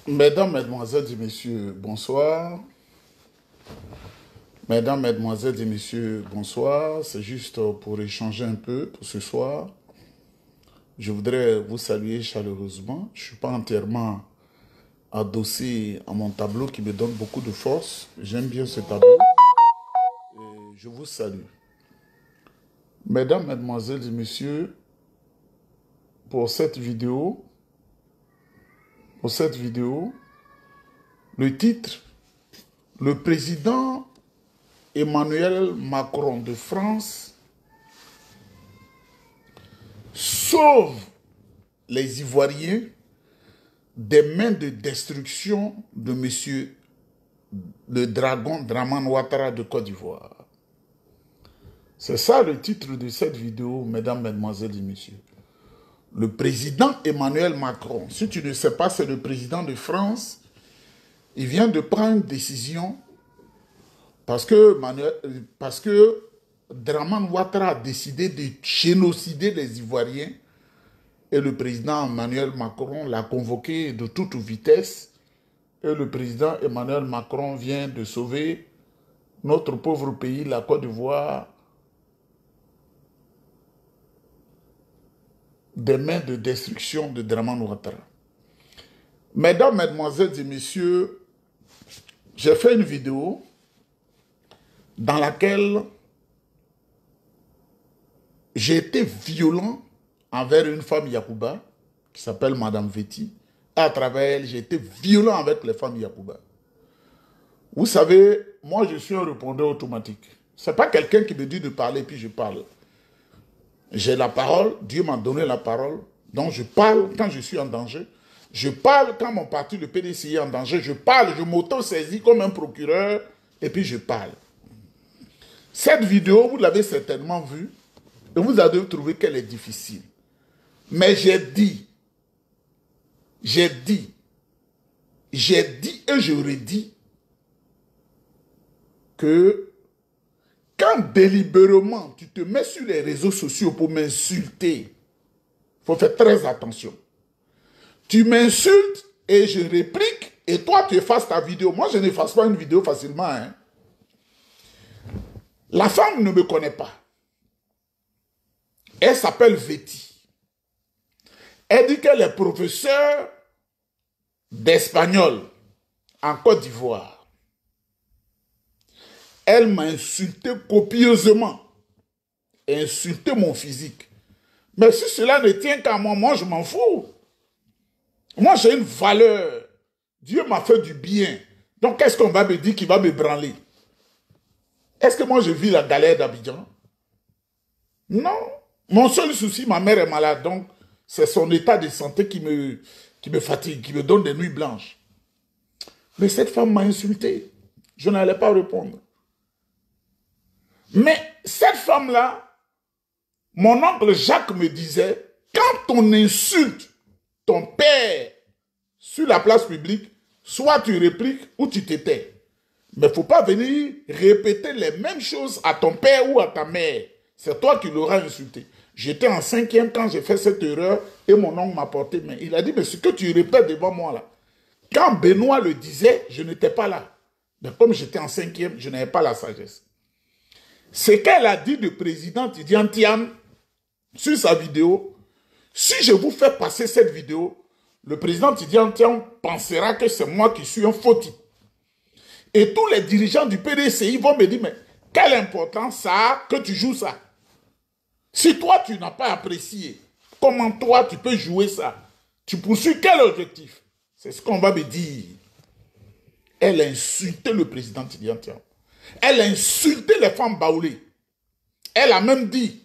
Mesdames, Mesdemoiselles et Messieurs, bonsoir. Mesdames, Mesdemoiselles et Messieurs, bonsoir. C'est juste pour échanger un peu pour ce soir. Je voudrais vous saluer chaleureusement. Je ne suis pas entièrement adossé à mon tableau qui me donne beaucoup de force. J'aime bien ce tableau et je vous salue. Mesdames, Mesdemoiselles et Messieurs, pour cette vidéo, le titre, le président Emmanuel Macron de France sauve les Ivoiriens des mains de destruction de M. le dragon Dramane Ouattara de Côte d'Ivoire. C'est ça le titre de cette vidéo, mesdames, mesdemoiselles et messieurs. Le président Emmanuel Macron, si tu ne sais pas, c'est le président de France. Il vient de prendre une décision parce que Dramane Ouattara a décidé de génocider les Ivoiriens et le président Emmanuel Macron l'a convoqué de toute vitesse et le président Emmanuel Macron vient de sauver notre pauvre pays, la Côte d'Ivoire, des mains de destruction de Dramane Ouattara. Mesdames, Mesdemoiselles et Messieurs, j'ai fait une vidéo dans laquelle j'ai été violent envers une femme Yacouba qui s'appelle Madame Veti. Et à travers elle, j'ai été violent avec les femmes Yacouba. Vous savez, moi je suis un répondeur automatique. Ce n'est pas quelqu'un qui me dit de parler puis je parle. J'ai la parole, Dieu m'a donné la parole, donc je parle quand je suis en danger. Je parle quand mon parti, le PDCI, est en danger. Je parle, je m'auto-saisis comme un procureur et puis je parle. Cette vidéo, vous l'avez certainement vue et vous avez trouvé qu'elle est difficile. Mais j'ai dit et je redis que quand délibérément tu te mets sur les réseaux sociaux pour m'insulter, il faut faire très attention. Tu m'insultes et je réplique et toi tu effaces ta vidéo. Moi je n'efface pas une vidéo facilement. Hein. La femme ne me connaît pas. Elle s'appelle Veti. Elle dit qu'elle est professeure d'espagnol en Côte d'Ivoire. Elle m'a insulté copieusement. Insulté mon physique. Mais si cela ne tient qu'à moi, moi je m'en fous. Moi j'ai une valeur. Dieu m'a fait du bien. Donc qu'est-ce qu'on va me dire qui va me branler? Est-ce que moi je vis la galère d'Abidjan? Non. Mon seul souci, ma mère est malade. Donc c'est son état de santé qui me fatigue, qui me donne des nuits blanches. Mais cette femme m'a insulté. Je n'allais pas répondre. Mais cette femme-là, mon oncle Jacques me disait, quand on insulte ton père sur la place publique, soit tu répliques ou tu t'étais. Mais il ne faut pas venir répéter les mêmes choses à ton père ou à ta mère. C'est toi qui l'auras insulté. J'étais en 5e quand j'ai fait cette erreur et mon oncle m'a porté main. Il a dit, mais ce que tu répètes devant moi là, quand Benoît le disait, je n'étais pas là. Mais comme j'étais en 5e, je n'avais pas la sagesse. Ce qu'elle a dit de président Tidiane Tiam sur sa vidéo, si je vous fais passer cette vidéo, le président Tidiane Tiam pensera que c'est moi qui suis un faux type. Et tous les dirigeants du PDCI vont me dire, mais quelle importance ça a que tu joues ça? Si toi, tu n'as pas apprécié, comment toi, tu peux jouer ça? Tu poursuis quel objectif? C'est ce qu'on va me dire. Elle a insulté le président Tidiane Tiam. Elle a insulté les femmes baoulées. Elle a même dit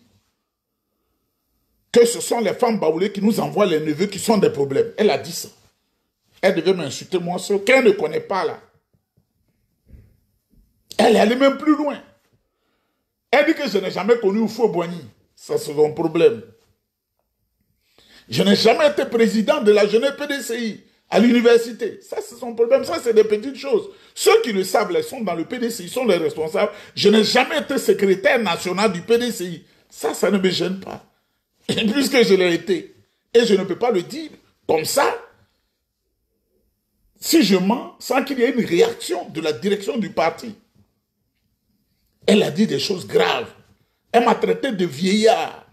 que ce sont les femmes baoulées qui nous envoient les neveux qui sont des problèmes. Elle a dit ça. Elle devait m'insulter moi seul, qu'elle ne connaît pas là. Elle est allée même plus loin. Elle dit que je n'ai jamais connu Oufo Boigny. Ça, c'est son problème. Je n'ai jamais été président de la jeunesse PDCI à l'université. Ça, c'est son problème. Ça, c'est des petites choses. Ceux qui le savent, ils sont dans le PDCI, ils sont les responsables. Je n'ai jamais été secrétaire national du PDCI. Ça ne me gêne pas. Et puisque je l'ai été. Et je ne peux pas le dire comme ça. si je mens, sans qu'il y ait une réaction de la direction du parti. Elle a dit des choses graves. Elle m'a traité de vieillard.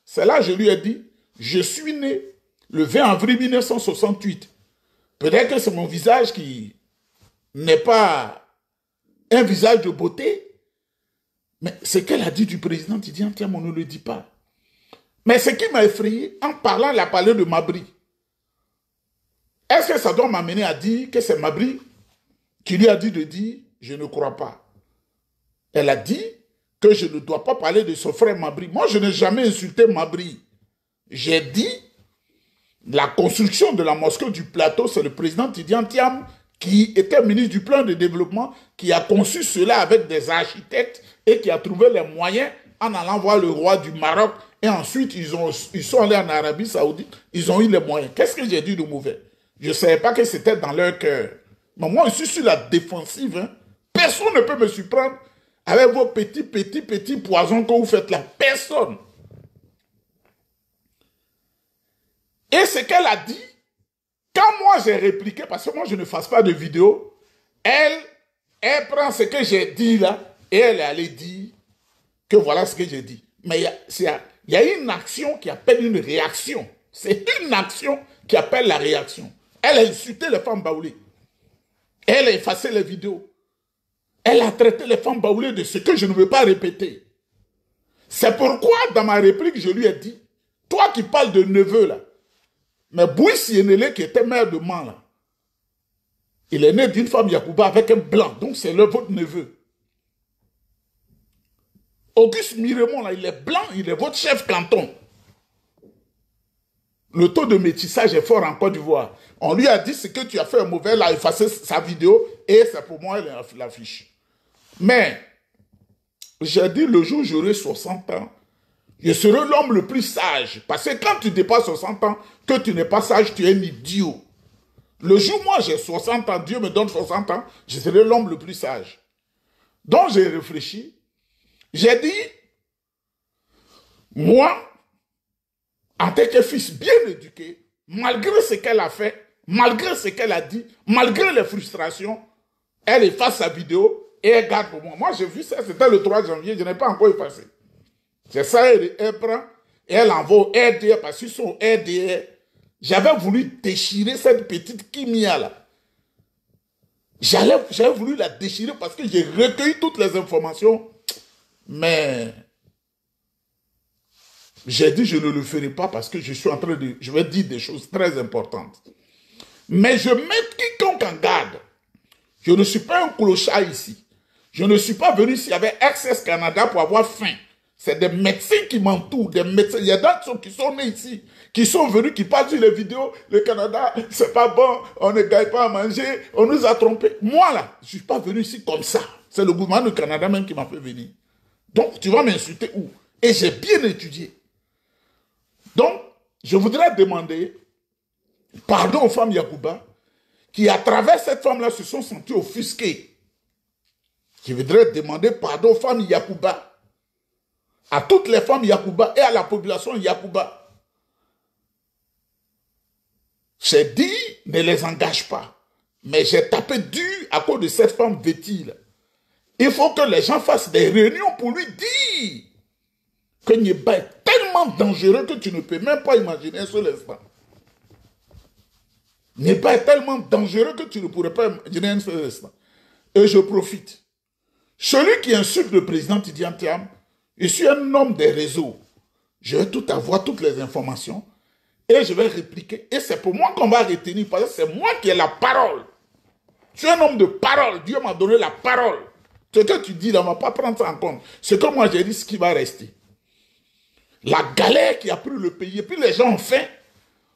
C'est là que je lui ai dit, je suis né le 20 avril 1968. Peut-être que c'est mon visage qui n'est pas un visage de beauté, mais ce qu'elle a dit du président Tidiane Thiam, on ne le dit pas. Mais ce qui m'a effrayé, en parlant, elle a parlé de Mabri. Est-ce que ça doit m'amener à dire que c'est Mabri qui lui a dit de dire, je ne crois pas. Elle a dit que je ne dois pas parler de son frère Mabri. Moi, je n'ai jamais insulté Mabri. J'ai dit, la construction de la mosquée du plateau, c'est le président Tidiane Thiam qui était ministre du plan de développement, qui a conçu cela avec des architectes et qui a trouvé les moyens en allant voir le roi du Maroc. Et ensuite, ils sont allés en Arabie Saoudite, ils ont eu les moyens. Qu'est-ce que j'ai dit de mauvais? Je ne savais pas que c'était dans leur cœur. Mais moi, je suis sur la défensive. Hein. Personne ne peut me surprendre avec vos petits poisons que vous faites là. Personne. Et ce qu'elle a dit, quand moi j'ai répliqué, parce que moi je ne fasse pas de vidéo, elle prend ce que j'ai dit là, et elle est allée dire que voilà ce que j'ai dit. Mais il y a une action qui appelle une réaction. C'est une action qui appelle la réaction. Elle a insulté les femmes baoulées. Elle a effacé les vidéos. Elle a traité les femmes baoulées de ce que je ne veux pas répéter. C'est pourquoi dans ma réplique, je lui ai dit, toi qui parles de neveu là, mais Bouy Sienele qui était maire de Man là, il est né d'une femme Yacouba avec un blanc, donc c'est votre neveu. Auguste Miremont là, il est blanc, il est votre chef canton. Le taux de métissage est fort en Côte d'Ivoire. On lui a dit ce que tu as fait un mauvais, il a effacé sa vidéo et c'est pour moi l'affiche. Mais j'ai dit le jour où j'aurai 60 ans, je serai l'homme le plus sage. Parce que quand tu dépasses 60 ans, que tu n'es pas sage, tu es un idiot. Le jour où moi j'ai 60 ans, Dieu me donne 60 ans, je serai l'homme le plus sage. Donc j'ai réfléchi. J'ai dit, moi, en tant que fils bien éduqué, malgré ce qu'elle a fait, malgré ce qu'elle a dit, malgré les frustrations, elle efface sa vidéo et elle garde pour moi. Moi, j'ai vu ça, c'était le 3 janvier, je n'ai pas encore effacé. C'est ça, elle prend et elle envoie au RDR parce qu'ils sont au RDR. J'avais voulu déchirer cette petite Kimia là. J'avais voulu la déchirer parce que j'ai recueilli toutes les informations. Mais j'ai dit je ne le ferai pas parce que je suis en train de... Je vais dire des choses très importantes. Mais je mets quiconque en garde. Je ne suis pas un clochard ici. Je ne suis pas venu ici avec Access Canada pour avoir faim. C'est des médecins qui m'entourent, des médecins. Il y a d'autres qui sont nés ici, qui sont venus, qui parlent sur les vidéos. Le Canada, c'est pas bon, on ne gagne pas à manger, on nous a trompés. Moi là, je suis pas venu ici comme ça. C'est le gouvernement du Canada même qui m'a fait venir. Donc, tu vas m'insulter où? Et j'ai bien étudié. Donc, je voudrais demander pardon aux femmes Yacouba qui, à travers cette femme-là, se sont senties offusquées. Je voudrais demander pardon aux femmes Yacouba, à toutes les femmes Yacouba et à la population Yacouba. J'ai dit, ne les engage pas. Mais j'ai tapé dur à cause de cette femme vêtue. Il faut que les gens fassent des réunions pour lui dire que Nieba est tellement dangereux que tu ne peux même pas imaginer un seul instant. Nieba est tellement dangereux que tu ne pourrais pas imaginer un seul instant. Et je profite. Celui qui insulte le président Tidiane Thiam, je suis un homme des réseaux. Je vais tout avoir, toutes les informations, et je vais répliquer. Et c'est pour moi qu'on va retenir, parce que c'est moi qui ai la parole. Je suis un homme de parole. Dieu m'a donné la parole. Ce que tu dis, là, on ne va pas prendre ça en compte. C'est comme moi j'ai dit, ce qui va rester. La galère qui a pris le pays, et puis les gens ont faim.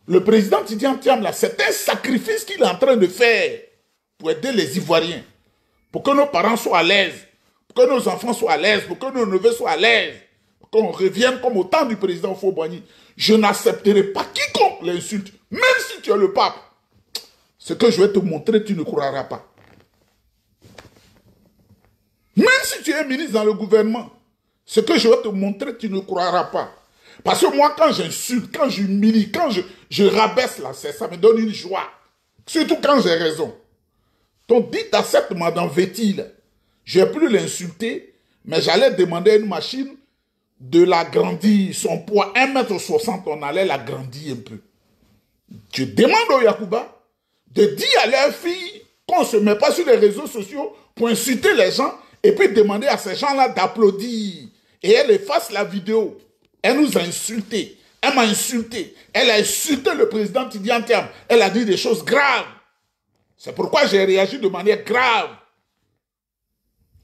Le président Tidiane Thiam, là, c'est un sacrifice qu'il est en train de faire pour aider les Ivoiriens, pour que nos parents soient à l'aise, pour que nos enfants soient à l'aise, pour que nos neveux soient à l'aise, pour qu'on revienne comme au temps du président Faux-Boigny. Je n'accepterai pas quiconque l'insulte, même si tu es le pape. Ce que je vais te montrer, tu ne croiras pas. Même si tu es ministre dans le gouvernement, ce que je vais te montrer, tu ne croiras pas. Parce que moi, quand j'insulte, quand j'humilie, quand je rabaisse là, ça me donne une joie. Surtout quand j'ai raison. Donc dites à cette madame Vétile, je n'ai plus l'insulter, mais j'allais demander à une machine de l'agrandir. Son poids 1,60 m, on allait l'agrandir un peu. Je demande au Yacouba de dire à leur fille qu'on ne se met pas sur les réseaux sociaux pour insulter les gens et puis demander à ces gens-là d'applaudir. Et elle efface la vidéo. Elle nous a insultés. Elle m'a insulté. Elle a insulté le président Tidiane Thiam. Elle a dit des choses graves. C'est pourquoi j'ai réagi de manière grave.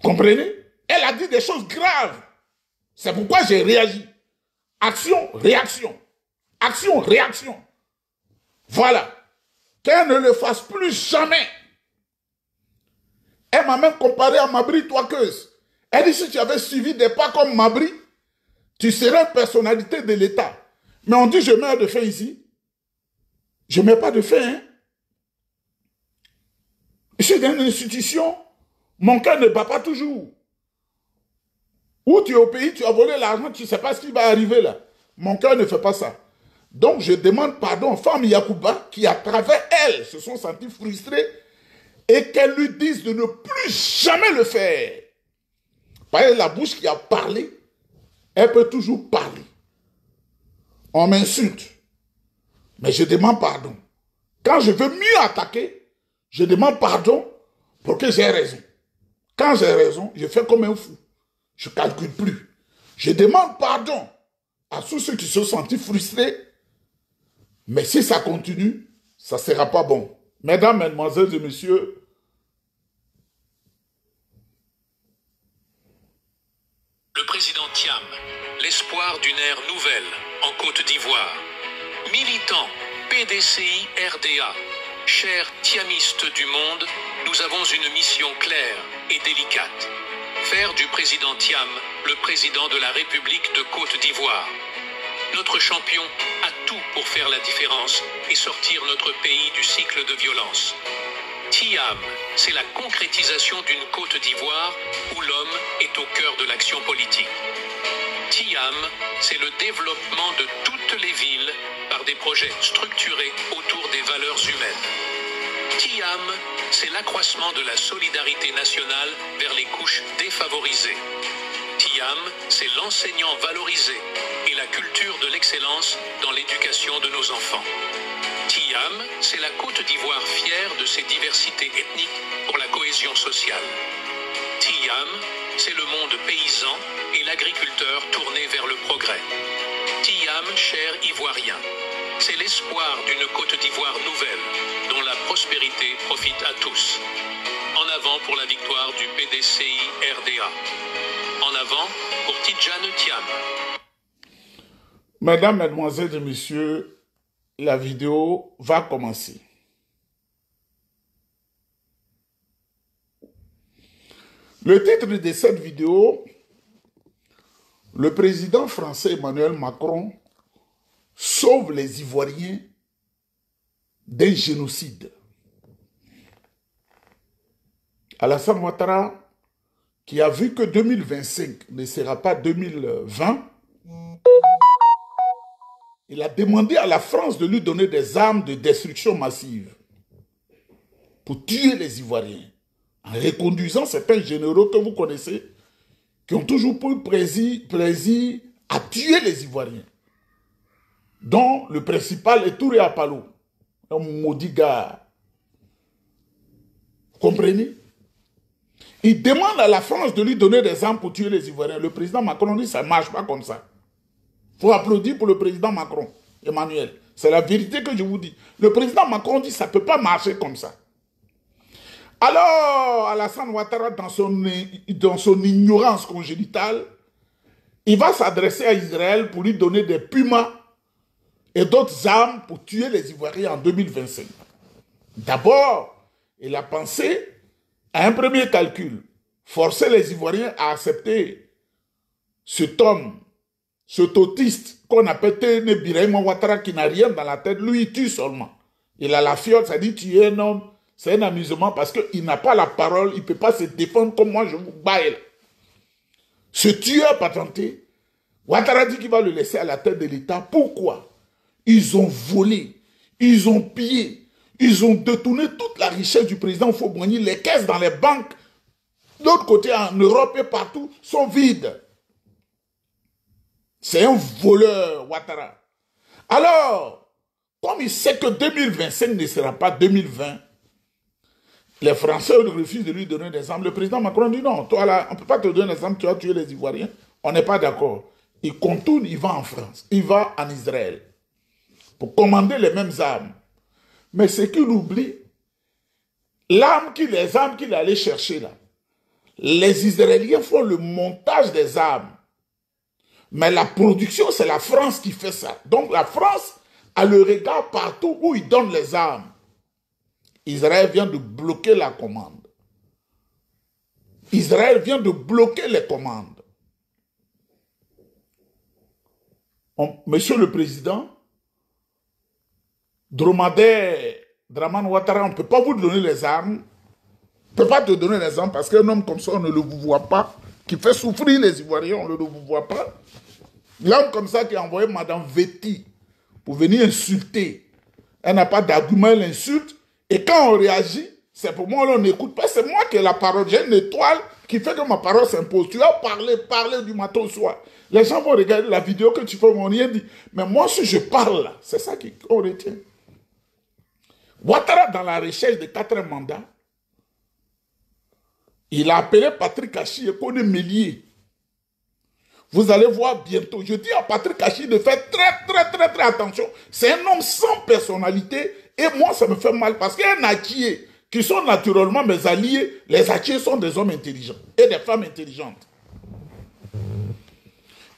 Comprenez? Elle a dit des choses graves. C'est pourquoi j'ai réagi. Action, réaction. Action, réaction. Voilà. Qu'elle ne le fasse plus jamais. Elle m'a même comparé à Mabri Touakeuse. Elle dit, si tu avais suivi des pas comme Mabri, tu serais une personnalité de l'État. Mais on dit, je meurs de faim ici. Je ne meurs pas de faim. Hein? Je suis dans une institution. Mon cœur ne bat pas toujours. Ou tu es au pays, tu as volé l'argent, tu ne sais pas ce qui va arriver là. Mon cœur ne fait pas ça. Donc je demande pardon aux femmes Yacouba qui, à travers elles, se sont senties frustrées et qu'elles lui disent de ne plus jamais le faire. Parce que la bouche qui a parlé, elle peut toujours parler. On m'insulte, mais je demande pardon. Quand je veux mieux attaquer, je demande pardon pour que j'ai raison. Quand j'ai raison, je fais comme un fou. Je ne calcule plus. Je demande pardon à tous ceux qui se sont sentis frustrés. Mais si ça continue, ça ne sera pas bon. Mesdames, Mesdemoiselles et Messieurs, le président Thiam, l'espoir d'une ère nouvelle en Côte d'Ivoire. Militant PDCI RDA, chers thiamistes du monde, nous avons une mission claire et délicate. Faire du président Thiam le président de la République de Côte d'Ivoire. Notre champion a tout pour faire la différence et sortir notre pays du cycle de violence. Thiam, c'est la concrétisation d'une Côte d'Ivoire où l'homme est au cœur de l'action politique. Thiam, c'est le développement de toutes les villes par des projets structurés autour des valeurs humaines. Thiam, c'est l'accroissement de la solidarité nationale vers les couches défavorisées. Thiam, c'est l'enseignant valorisé et la culture de l'excellence dans l'éducation de nos enfants. Thiam, c'est la Côte d'Ivoire fière de ses diversités ethniques pour la cohésion sociale. Thiam, c'est le monde paysan et l'agriculteur tourné vers le progrès. Thiam, cher Ivoirien, c'est l'espoir d'une Côte d'Ivoire nouvelle, dont la prospérité profite à tous. En avant pour la victoire du PDCI RDA. En avant pour Tidjane Thiam. Mesdames, Mesdemoiselles et Messieurs, la vidéo va commencer. Le titre de cette vidéo, le président français Emmanuel Macron sauve les Ivoiriens d'un génocide. Alassane Ouattara, qui a vu que 2025 ne sera pas 2020, il a demandé à la France de lui donner des armes de destruction massive pour tuer les Ivoiriens, en reconduisant certains généraux que vous connaissez, qui ont toujours pris plaisir à tuer les Ivoiriens, dont le principal est Touré Apalo, un maudit gars. Vous comprenez? Il demande à la France de lui donner des armes pour tuer les Ivoiriens. Le président Macron dit ça ne marche pas comme ça. Il faut applaudir pour le président Macron, Emmanuel. C'est la vérité que je vous dis. Le président Macron dit ça ne peut pas marcher comme ça. Alors, Alassane Ouattara, dans son ignorance congénitale, il va s'adresser à Israël pour lui donner des pumas et d'autres armes pour tuer les Ivoiriens en 2025. D'abord, il a pensé à un premier calcul, forcer les Ivoiriens à accepter cet homme, cet autiste qu'on appelle Téné Birahim Ouattara, qui n'a rien dans la tête, lui il tue seulement. Il a la fiole, ça dit tuer un homme, c'est un amusement parce qu'il n'a pas la parole, il ne peut pas se défendre comme moi je vous baille. Ce tueur patenté, Ouattara dit qu'il va le laisser à la tête de l'État. Pourquoi? Ils ont volé, ils ont pillé, Ils ont détourné toute la richesse du président Faure-Boigny. Les caisses dans les banques, de l'autre côté en Europe et partout, sont vides. C'est un voleur, Ouattara. Alors, comme il sait que 2025 ne sera pas 2020, les Français refusent de lui donner des armes. Le président Macron dit non, toi là, on ne peut pas te donner des armes, tu vas tuer les Ivoiriens. On n'est pas d'accord. Il contourne, il va en France, il va en Israël pour commander les mêmes armes. Mais ce qu'il oublie, les armes qu'il allait chercher là, les Israéliens font le montage des armes. Mais la production, c'est la France qui fait ça. Donc la France a le regard partout où il donne les armes. Israël vient de bloquer la commande. Israël vient de bloquer les commandes. Monsieur le Président, Dramane Ouattara, on ne peut pas vous donner les armes. On ne peut pas te donner les armes parce qu'un homme comme ça, on ne le vous voit pas. Qui fait souffrir les Ivoiriens, on ne le vous voit pas. L'homme comme ça qui a envoyé Madame Vetti pour venir insulter. Elle n'a pas d'argument, elle insulte. Et quand on réagit, c'est pour moi, on n'écoute pas. C'est moi qui ai la parole. J'ai une étoile qui fait que ma parole s'impose. Tu as parlé du matin au soir. Les gens vont regarder la vidéo que tu fais, on rien dit. Mais moi, si je parle, c'est ça qu'on retient. Ouattara, dans la recherche de 4 mandats, il a appelé Patrick Achi et Koné Mélier. Vous allez voir bientôt. Je dis à Patrick Achi de faire très attention. C'est un homme sans personnalité. Et moi, ça me fait mal parce qu'il y a un Achier qui sont naturellement mes alliés. Les Achiers sont des hommes intelligents et des femmes intelligentes.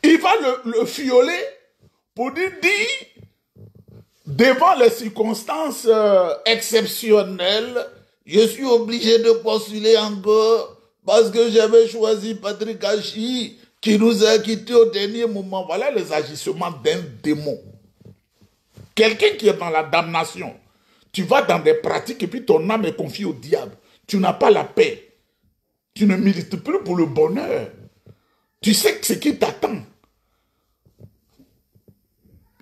Il va le fioler pour dire devant les circonstances exceptionnelles, je suis obligé de postuler encore parce que j'avais choisi Patrick Achi qui nous a quittés au dernier moment. Voilà les agissements d'un démon. Quelqu'un qui est dans la damnation. Tu vas dans des pratiques et puis ton âme est confiée au diable. Tu n'as pas la paix. Tu ne milites plus pour le bonheur. Tu sais ce qui t'attend.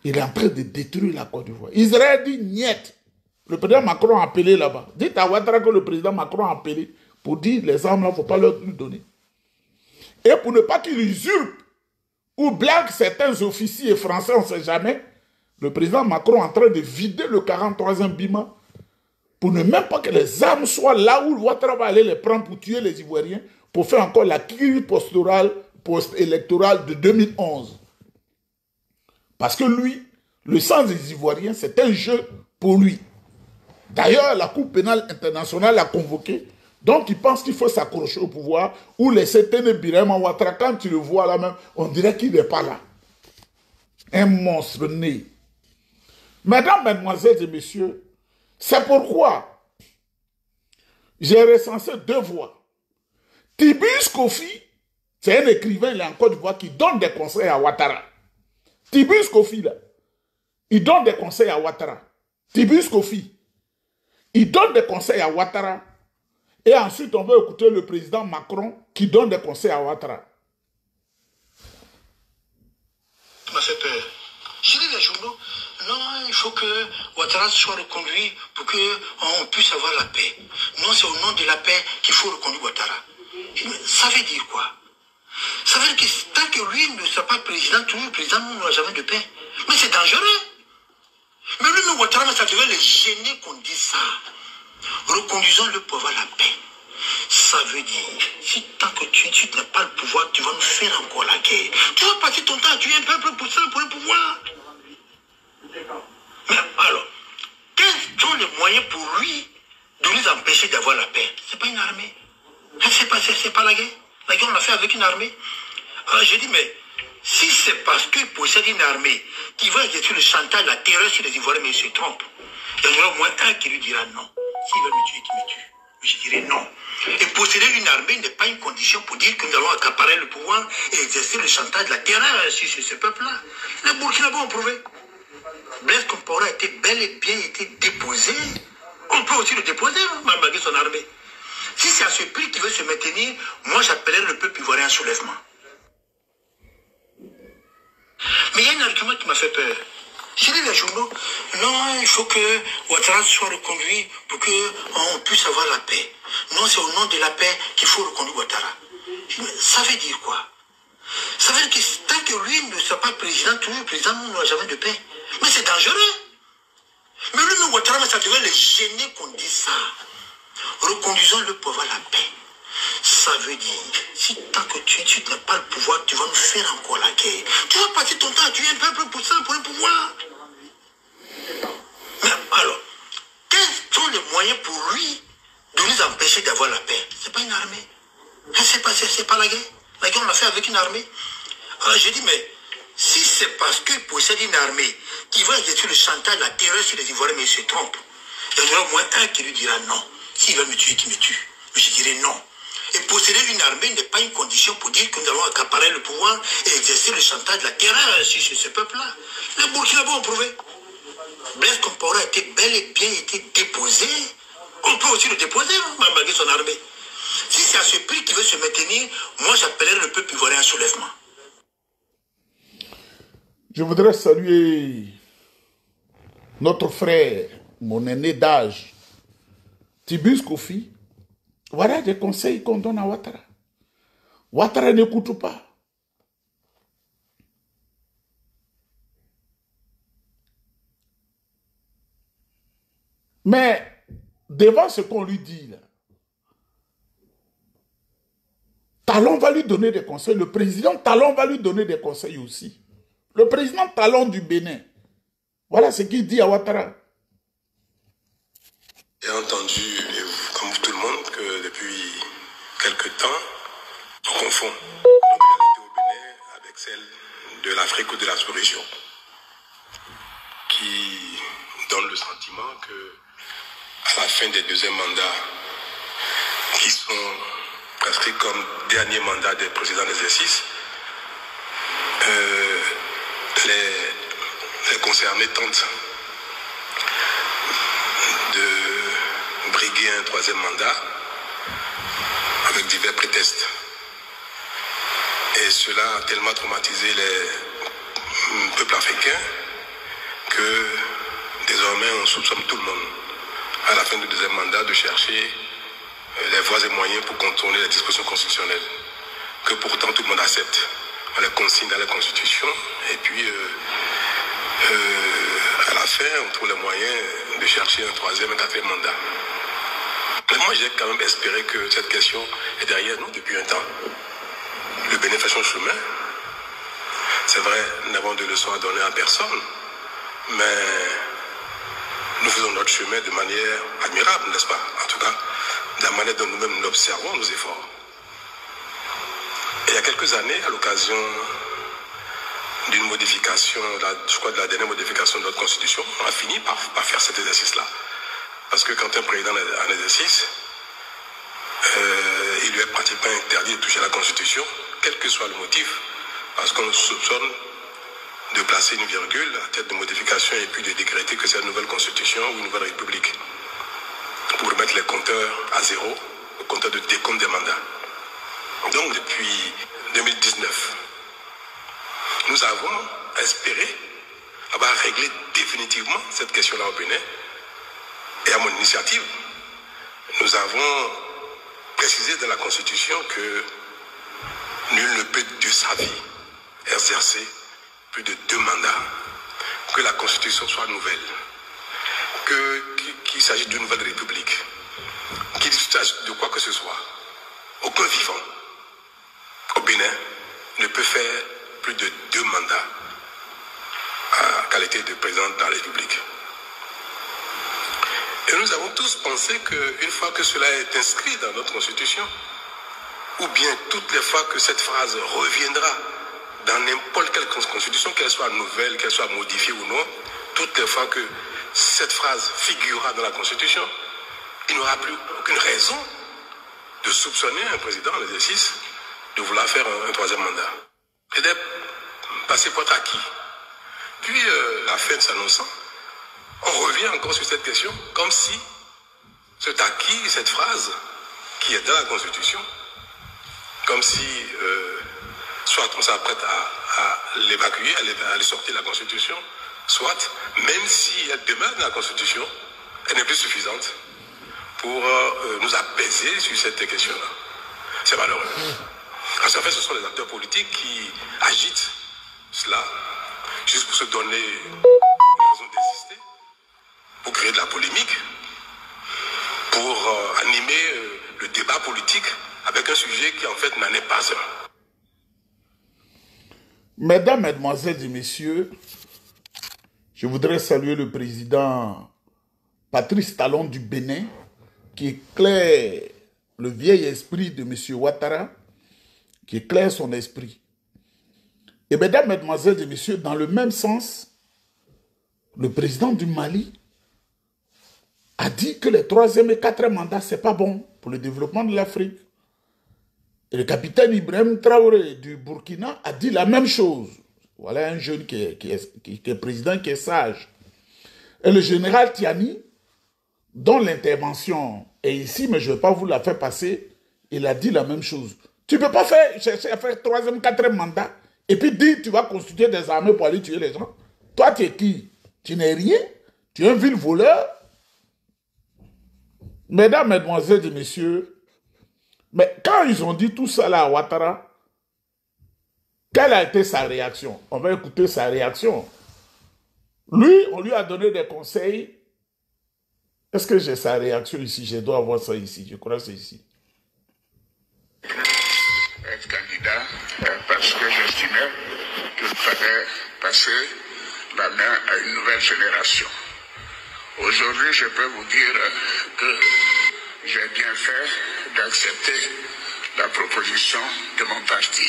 Il est en train de détruire la Côte d'Ivoire. Israël dit niet. Le président Macron a appelé là-bas. Dites à Ouattara que le président Macron a appelé pour dire les armes là, il ne faut pas leur lui donner. Et pour ne pas qu'il usurpe ou blague certains officiers français, on ne sait jamais, le président Macron est en train de vider le 43e Bima pour ne même pas que les armes soient là où Ouattara va aller les prendre pour tuer les Ivoiriens, pour faire encore la crise post-électorale de 2011. Parce que lui, le sang des Ivoiriens, c'est un jeu pour lui. D'ailleurs, la Cour pénale internationale l'a convoqué. Donc, il pense qu'il faut s'accrocher au pouvoir ou laisser tenir Birama Ouattara. Quand tu le vois là même, on dirait qu'il n'est pas là. Un monstre né. Mesdames, mesdemoiselles et messieurs, c'est pourquoi j'ai recensé 2 voix. Tibus Kofi, c'est un écrivain, il est en Côte d'Ivoire, qui donne des conseils à Ouattara. Tibus Kofi, là, il donne des conseils à Ouattara. Tibus Kofi, il donne des conseils à Ouattara. Et ensuite, on va écouter le président Macron qui donne des conseils à Ouattara. Ça m'a fait peur. J'ai lu les journaux. Non, il faut que Ouattara soit reconduit pour qu'on puisse avoir la paix. Non, c'est au nom de la paix qu'il faut reconduire Ouattara. Ça veut dire quoi? Ça veut dire que tant que lui ne sera pas président, toujours président, nous n'aurons jamais de paix. Mais c'est dangereux. Mais lui, nous, Ouattara, ça devait les gêner qu'on dise ça. Reconduisons-le pour avoir la paix. Ça veut dire, si tant que tu n'as pas le pouvoir, tu vas nous faire encore la guerre. Tu vas passer ton temps à tuer un peuple pour ça, pour le pouvoir. Mais alors, quels sont les moyens pour lui de nous empêcher d'avoir la paix? C'est pas une armée. C'est pas la guerre. La guerre, on l'a fait avec une armée. Alors j'ai dit, mais si c'est parce qu'il possède une armée qui va exercer le chantage, la terreur sur les Ivoiriens, mais il se trompe. Il y en aura au moins un qui lui dira non. S'il veut me tuer, qu'il me tue. Je dirais non. Et posséder une armée n'est pas une condition pour dire que nous allons accaparer le pouvoir et exercer le chantage, la terreur sur ce peuple-là. Les Burkinabés ont prouvé. Blaise Compaoré a été bel et bien déposé. On peut aussi le déposer, malgré son armée. Si c'est à ce prix qu'il veut se maintenir, moi j'appellerai le peuple ivoirien à un soulèvement. Mais il y a un argument qui m'a fait peur. J'ai lu les journaux. Non, il faut que Ouattara soit reconduit pour qu'on puisse avoir la paix. Non, c'est au nom de la paix qu'il faut reconduire Ouattara. Ça veut dire quoi? Ça veut dire que tant que lui ne sera pas président, toujours président, nous n'aurons jamais de paix. Mais c'est dangereux. Mais lui-même, Ouattara, mais ça devrait le gêner qu'on dise ça. Reconduisons-le pour avoir la paix. Ça veut dire, si tant que tu n'as pas le pouvoir, tu vas nous faire encore la guerre. Tu vas passer ton temps à tuer un peuple pour ça, pour le pouvoir. Mais alors, quels sont les moyens pour lui de nous empêcher d'avoir la paix? C'est pas une armée. C'est pas la guerre. La guerre, on l'a fait avec une armée. Alors j'ai dit, mais si c'est parce qu'il possède une armée qui va exercer le chantage, la terreur sur les Ivoiriens, mais il se trompe. Il y en aura au moins un qui lui dira non. S'il veut me tuer, qu'il me tue. Mais je dirais non. Et posséder une armée n'est pas une condition pour dire que nous allons accaparer le pouvoir et exercer le chantage, la terreur sur ce peuple-là. Les Burkinabés ont prouvé. Blaise Compaoré a été bel et bien déposé. On peut aussi le déposer, hein, malgré son armée. Si c'est à ce prix qu'il veut se maintenir, moi j'appellerai le peuple ivoirien à un soulèvement. Je voudrais saluer notre frère, mon aîné d'âge, Tibus Kofi. Voilà des conseils qu'on donne à Ouattara. Ouattara n'écoute pas. Mais devant ce qu'on lui dit là, Talon va lui donner des conseils. Le président Talon va lui donner des conseils aussi. Le président Talon du Bénin. Voilà ce qu'il dit à Ouattara. J'ai entendu, comme tout le monde, que depuis quelque temps, on confond notre réalité au Bénin avec celle de l'Afrique ou de la sous-région, qui donne le sentiment que à la fin des deuxièmes mandats, qui sont inscrits comme dernier mandat des présidents d'exercice, les concernés tentent de briguer un troisième mandat avec divers prétextes. Et cela a tellement traumatisé les peuples africains que désormais on soupçonne tout le monde à la fin du deuxième mandat de chercher les voies et moyens pour contourner les dispositions constitutionnelles que pourtant tout le monde accepte. On les consigne dans la Constitution et puis à la fin on trouve les moyens de chercher un troisième et quatrième mandat. Mais moi j'ai quand même espéré que cette question est derrière nous depuis un temps. Le Bénin fait son chemin. C'est vrai, nous n'avons de leçons à donner à personne, mais nous faisons notre chemin de manière admirable, n'est-ce pas? En tout cas, de la manière dont nous-mêmes nous observons nos efforts. Et il y a quelques années, à l'occasion d'une modification, je crois de la dernière modification de notre Constitution, on a fini par faire cet exercice-là. Parce que quand un président est en exercice, il lui est pratiquement interdit de toucher à la Constitution, quel que soit le motif, parce qu'on soupçonne de placer une virgule à tête de modification et puis de décréter que c'est une nouvelle Constitution ou une nouvelle République, pour remettre les compteurs à zéro, le compteur de décompte des mandats. Donc depuis 2019, nous avons espéré avoir réglé définitivement cette question-là au Bénin. Et à mon initiative, nous avons précisé dans la Constitution que nul ne peut de sa vie exercer plus de 2 mandats, que la Constitution soit nouvelle, qu'il s'agisse d'une nouvelle République, qu'il s'agisse de quoi que ce soit. Aucun vivant au Bénin ne peut faire plus de 2 mandats en qualité de président de la République. Et nous avons tous pensé qu'une fois que cela est inscrit dans notre Constitution, ou bien toutes les fois que cette phrase reviendra dans n'importe quelle Constitution, qu'elle soit nouvelle, qu'elle soit modifiée ou non, toutes les fois que cette phrase figurera dans la Constitution, il n'y aura plus aucune raison de soupçonner un président en exercice de vouloir faire un troisième mandat. Et d'être passé pour être acquis. Puis, la fin s'annonçant, on revient encore sur cette question, comme si cet acquis, cette phrase qui est dans la Constitution, comme si soit on s'apprête à l'évacuer, à les sortir de la Constitution, Soit, même si elle demeure dans la Constitution, elle n'est plus suffisante pour nous apaiser sur cette question-là. C'est malheureux. Parce qu'en fait, ce sont les acteurs politiques qui agitent cela juste pour se donner une raison d'exister, pour créer de la polémique, pour animer le débat politique avec un sujet qui en fait n'en est pas un. Mesdames, Mesdemoiselles et Messieurs, je voudrais saluer le président Patrice Talon du Bénin qui éclaire le vieil esprit de M. Ouattara, qui éclaire son esprit. Et mesdames, Mesdemoiselles et Messieurs, dans le même sens, le président du Mali a dit que les 3e et 4e mandats, ce n'est pas bon pour le développement de l'Afrique. Et le capitaine Ibrahim Traoré du Burkina a dit la même chose. Voilà un jeune qui est président, qui est sage. Et le général Tiani, dont l'intervention est ici, mais je ne vais pas vous la faire passer, il a dit la même chose. Tu ne peux pas chercher à faire 3e, 4e mandat et puis dire tu vas constituer des armées pour aller tuer les gens. Toi, tu es qui? Tu n'es rien. Tu es un vil voleur. Mesdames, Mesdemoiselles et Messieurs, mais quand ils ont dit tout ça là à Ouattara, quelle a été sa réaction? On va écouter sa réaction. Lui, on lui a donné des conseils. Est-ce que j'ai sa réaction ici? Je dois avoir ça ici. Je crois que c'est ici. Être candidat parce que j'estimais qu'il fallait passer la main à une nouvelle génération. Aujourd'hui, je peux vous dire que j'ai bien fait d'accepter la proposition de mon parti.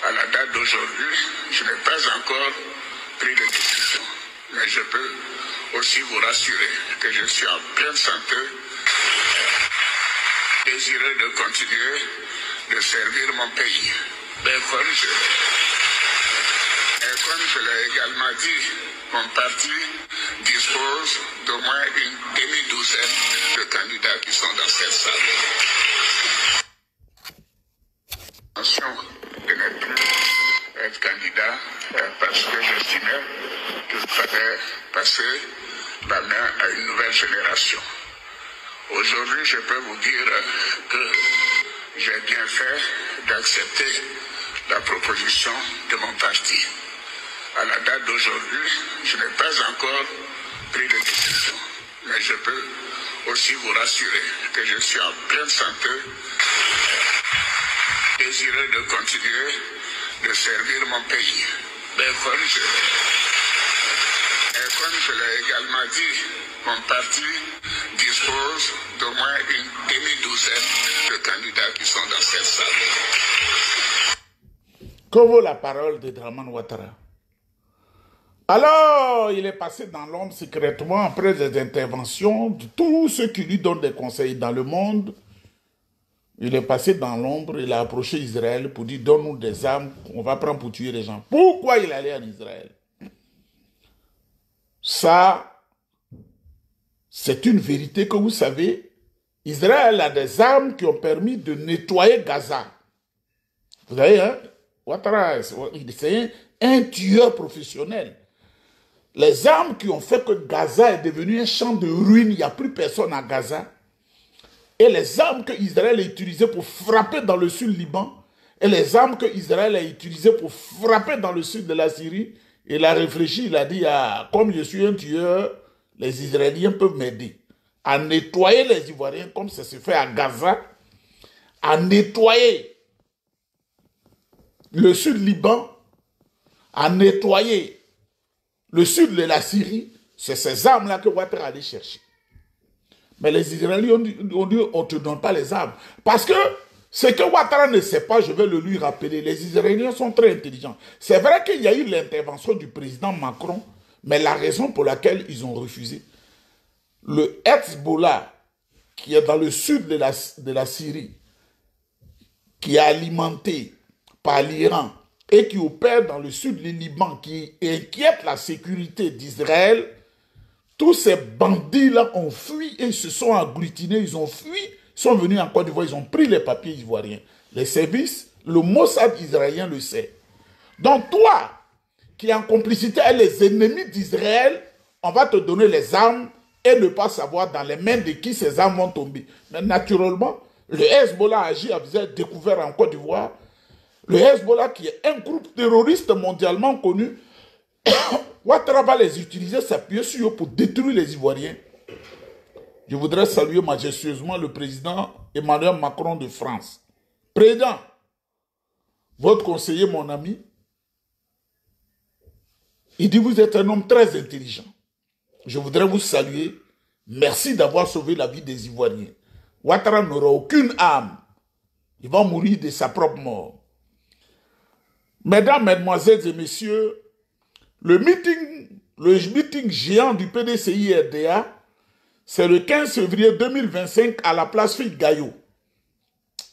À la date d'aujourd'hui, je n'ai pas encore pris de décision, mais je peux aussi vous rassurer que je suis en pleine santé, désireux de continuer de servir mon pays. Mais comme je l'ai également dit, mon parti dispose d'au moins une demi-douzaine de candidats qui sont dans cette salle. Attention de ne plus être candidat parce que j'estimais qu'il fallait passer la main à une nouvelle génération. Aujourd'hui, je peux vous dire que j'ai bien fait d'accepter la proposition de mon parti. À la date d'aujourd'hui, je n'ai pas encore pris de décision, mais je peux aussi vous rassurer que je suis en pleine santé, désireux de continuer de servir mon pays. Mais comme je l'ai également dit, mon parti dispose d'au moins une demi-douzaine de candidats qui sont dans cette salle. Que vaut la parole de Dramane Ouattara? Alors, il est passé dans l'ombre secrètement après des interventions de tous ceux qui lui donnent des conseils dans le monde. Il est passé dans l'ombre, il a approché Israël pour dire donne-nous des armes, on va prendre pour tuer les gens. Pourquoi il allait en Israël? Ça, c'est une vérité que vous savez. Israël a des armes qui ont permis de nettoyer Gaza. Vous savez, hein? Ouattara, c'est un tueur professionnel. Les armes qui ont fait que Gaza est devenu un champ de ruines, il n'y a plus personne à Gaza. Et les armes que Israël a utilisées pour frapper dans le sud Liban, et les armes que Israël a utilisées pour frapper dans le sud de la Syrie, il a réfléchi, il a dit, ah, comme je suis un tueur, les Israéliens peuvent m'aider à nettoyer les Ivoiriens, comme ça se fait à Gaza, à nettoyer le sud Liban, à nettoyer le sud de la Syrie. C'est ces armes-là que Ouattara allait chercher. Mais les Israéliens ont dit, on ne te donne pas les armes. Parce que ce que Ouattara ne sait pas, je vais le lui rappeler, les Israéliens sont très intelligents. C'est vrai qu'il y a eu l'intervention du président Macron, mais la raison pour laquelle ils ont refusé, le Hezbollah, qui est dans le sud de la Syrie, qui est alimenté par l'Iran et qui opère dans le sud du Liban, qui inquiète la sécurité d'Israël, tous ces bandits-là ont fui et se sont agglutinés, ils ont fui, sont venus en Côte d'Ivoire, ils ont pris les papiers ivoiriens. Les services, le Mossad israélien le sait. Donc toi, qui est en complicité avec les ennemis d'Israël, on va te donner les armes et ne pas savoir dans les mains de qui ces armes vont tomber. Mais naturellement, le Hezbollah agit à visage découvert en Côte d'Ivoire. Le Hezbollah, qui est un groupe terroriste mondialement connu, Ouattara va les utiliser, s'appuyer sur eux pour détruire les Ivoiriens. Je voudrais saluer majestueusement le président Emmanuel Macron de France. Président, votre conseiller, mon ami, il dit vous êtes un homme très intelligent. Je voudrais vous saluer. Merci d'avoir sauvé la vie des Ivoiriens. Ouattara n'aura aucune âme. Il va mourir de sa propre mort. Mesdames, Mesdemoiselles et Messieurs, le meeting géant du PDCI-RDA, c'est le 15 février 2025 à la place Fille Gaillot.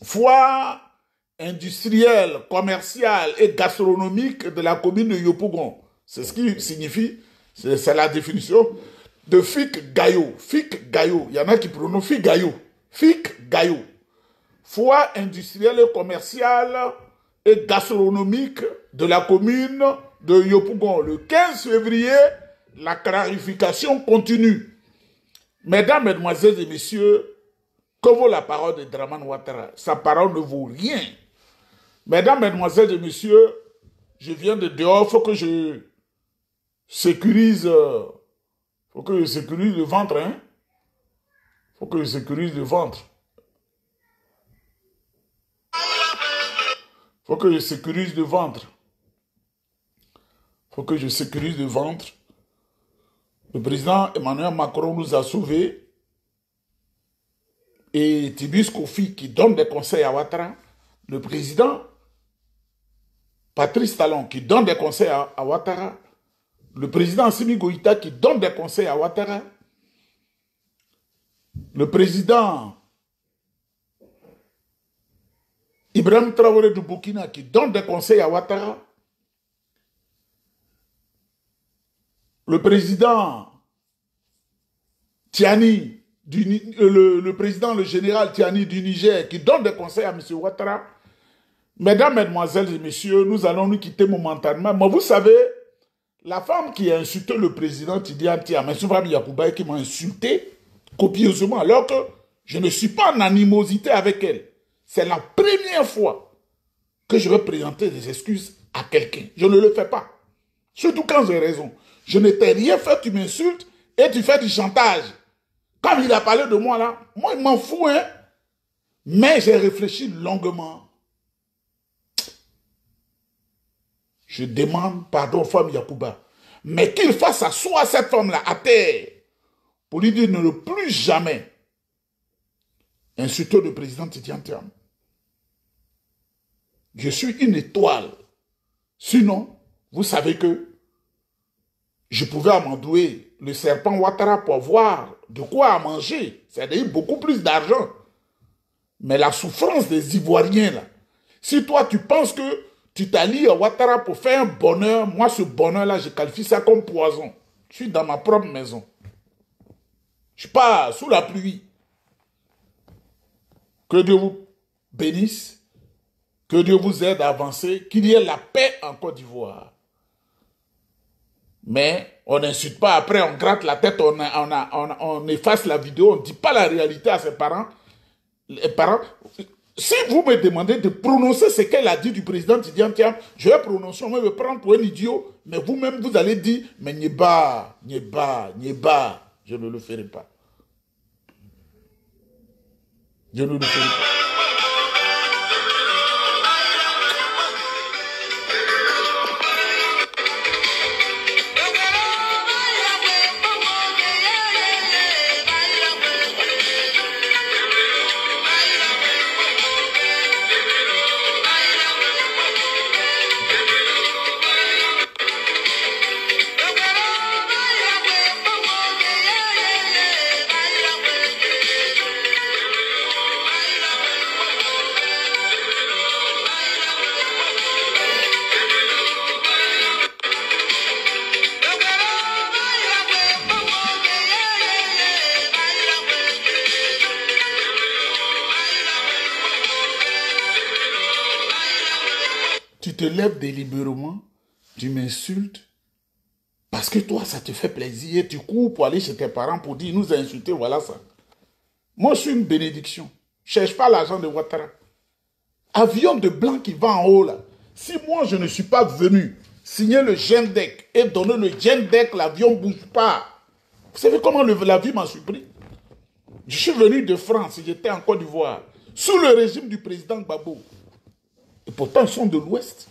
Foire industrielle, commerciale et gastronomique de la commune de Yopougon. C'est ce qui signifie, c'est la définition de Fik Gaillot. Fik Gaillot. Il y en a qui prononcent Fik Gaillot. Fik Gaillot. Foire industrielle et commerciale et gastronomique de la commune de Yopougon. Le 15 février, la clarification continue. Mesdames, Mesdemoiselles et Messieurs, que vaut la parole de Dramane Ouattara? Sa parole ne vaut rien. Mesdames, Mesdemoiselles et Messieurs, je viens de dehors, il faut que je sécurise, le ventre, hein? Faut que je sécurise le ventre. Faut que je sécurise le ventre. Faut que je sécurise le ventre. Le président Emmanuel Macron nous a sauvés. Et Tibus Kofi qui donne des conseils à Ouattara. Le président Patrice Talon qui donne des conseils à Ouattara. Le président Assimi Goïta qui donne des conseils à Ouattara. Le président Ibrahim Traoré du Burkina qui donne des conseils à Ouattara. Le président Tiani, le président, le général Tiani du Niger qui donne des conseils à M. Ouattara. Mesdames, Mesdemoiselles et Messieurs, nous allons nous quitter momentanément. Mais vous savez, la femme qui a insulté le président Tidiane Tiam, M. Fami Yacouba, qui m'a insulté copieusement, alors que je ne suis pas en animosité avec elle. C'est la première fois que je vais présenter des excuses à quelqu'un. Je ne le fais pas. Surtout quand j'ai raison. Je ne t'ai rien fait, tu m'insultes et tu fais du chantage. Comme il a parlé de moi là, moi il m'en fout, hein. Mais j'ai réfléchi longuement. Je demande pardon, femme Yacouba. Mais qu'il fasse asseoir cette femme-là à terre pour lui dire ne plus jamais insulter le président Tidiane Tiam. Je suis une étoile. Sinon, vous savez que je pouvais amadouer le serpent Ouattara pour avoir de quoi à manger. C'est-à-dire beaucoup plus d'argent. Mais la souffrance des Ivoiriens, là, si toi tu penses que tu t'allies à Ouattara pour faire un bonheur, moi ce bonheur-là, je qualifie ça comme poison. Je suis dans ma propre maison. Je suis pas sous la pluie. Que Dieu vous bénisse. Que Dieu vous aide à avancer. Qu'il y ait la paix en Côte d'Ivoire. Mais on n'insulte pas. Après, on gratte la tête, on efface la vidéo. On ne dit pas la réalité à ses parents. Les parents... Si vous me demandez de prononcer ce qu'elle a dit du président Tidiane Tiam, je vais prononcer, on va me prendre pour un idiot, mais vous-même, vous allez dire, mais Nieba, je ne le ferai pas. Je ne le ferai pas. Tu te lèves délibérément, Tu m'insultes parce que toi, ça te fait plaisir. Tu cours pour aller chez tes parents pour dire, nous insulter, voilà ça. Moi, je suis une bénédiction. Je ne cherche pas l'argent de Ouattara. Avion de blanc qui va en haut là. Si moi, je ne suis pas venu signer le GENDEC et donner le GENDEC, l'avion ne bouge pas. Vous savez comment la vie m'a surpris? Je suis venu de France, j'étais en Côte d'Ivoire, sous le régime du président Gbagbo. Et pourtant, ils sont de l'Ouest.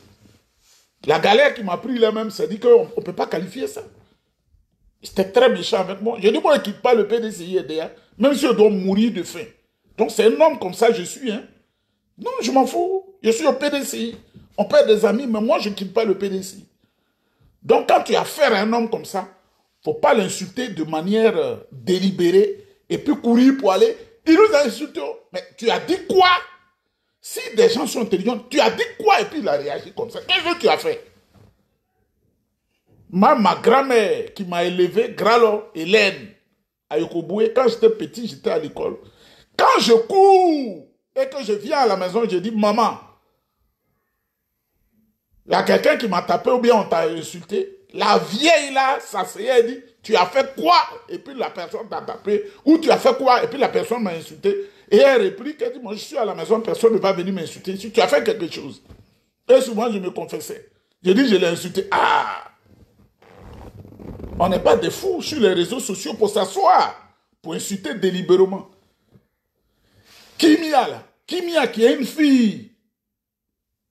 La galère qui m'a pris là-même, c'est dit qu'on ne peut pas qualifier ça. C'était très méchant avec moi. Je dis, moi, je ne quitte pas le PDCI RDA, même si je dois mourir de faim. Donc, c'est un homme comme ça, je suis. Hein. Non, je m'en fous. Je suis au PDCI. On perd des amis, mais moi, je ne quitte pas le PDCI. Donc, quand tu as affaire à un homme comme ça, il ne faut pas l'insulter de manière délibérée et puis courir pour aller. Il nous a insulté. Mais tu as dit quoi? Si des gens sont intelligents, tu as dit quoi? Et puis il a réagi comme ça. Qu'est-ce que tu as fait? Ma grand-mère qui m'a élevé, Gralo, Hélène, à Yokoboué, quand j'étais petit, j'étais à l'école. Quand je cours et que je viens à la maison, je dis, maman, il y a quelqu'un qui m'a tapé ou bien on t'a insulté. La vieille là, s'asseyait et dit, tu as fait quoi? Et puis la personne t'a tapé. Ou tu as fait quoi? Et puis la personne m'a insulté. Et elle réplique, elle dit, moi je suis à la maison, personne ne va venir m'insulter. Si tu as fait quelque chose. Et souvent je me confessais. Je dis, je l'ai insulté. Ah! On n'est pas des fous sur les réseaux sociaux pour s'asseoir, pour insulter délibérément. Kimia là, Kimia qui est une fille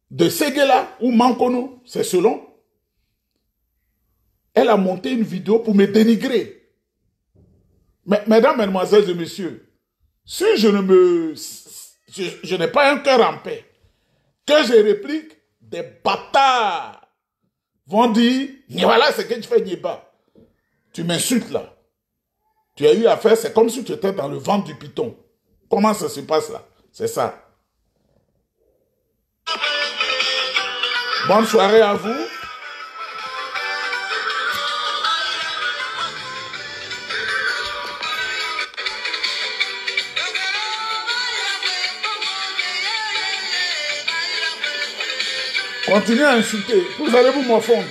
de Séguéla ou Mankono, c'est selon. Elle a monté une vidéo pour me dénigrer. Mais, mesdames, mesdemoiselles et messieurs, si je n'ai pas un cœur en paix, que je réplique, des bâtards vont dire, voilà ce que tu fais, Nieba. Tu m'insultes là. Tu as eu affaire, c'est comme si tu étais dans le ventre du python. Comment ça se passe là? C'est ça. Bonne soirée à vous. Continuez à insulter, vous allez vous morfondre.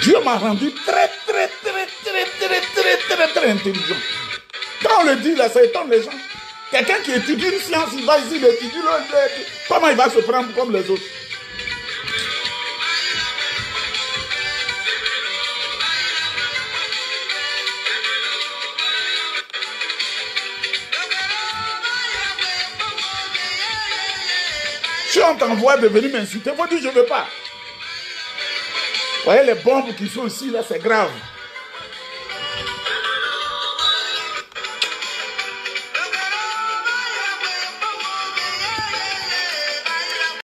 Dieu m'a rendu très intelligent. Quand on le dit là, ça étonne les gens. Quelqu'un qui étudie une science, il va ici, il étudie comment il va se prendre comme les autres? Si on t'envoie de venir m'insulter, il faut dire je ne veux pas. Vous voyez les bombes qui sont ici, là, c'est grave.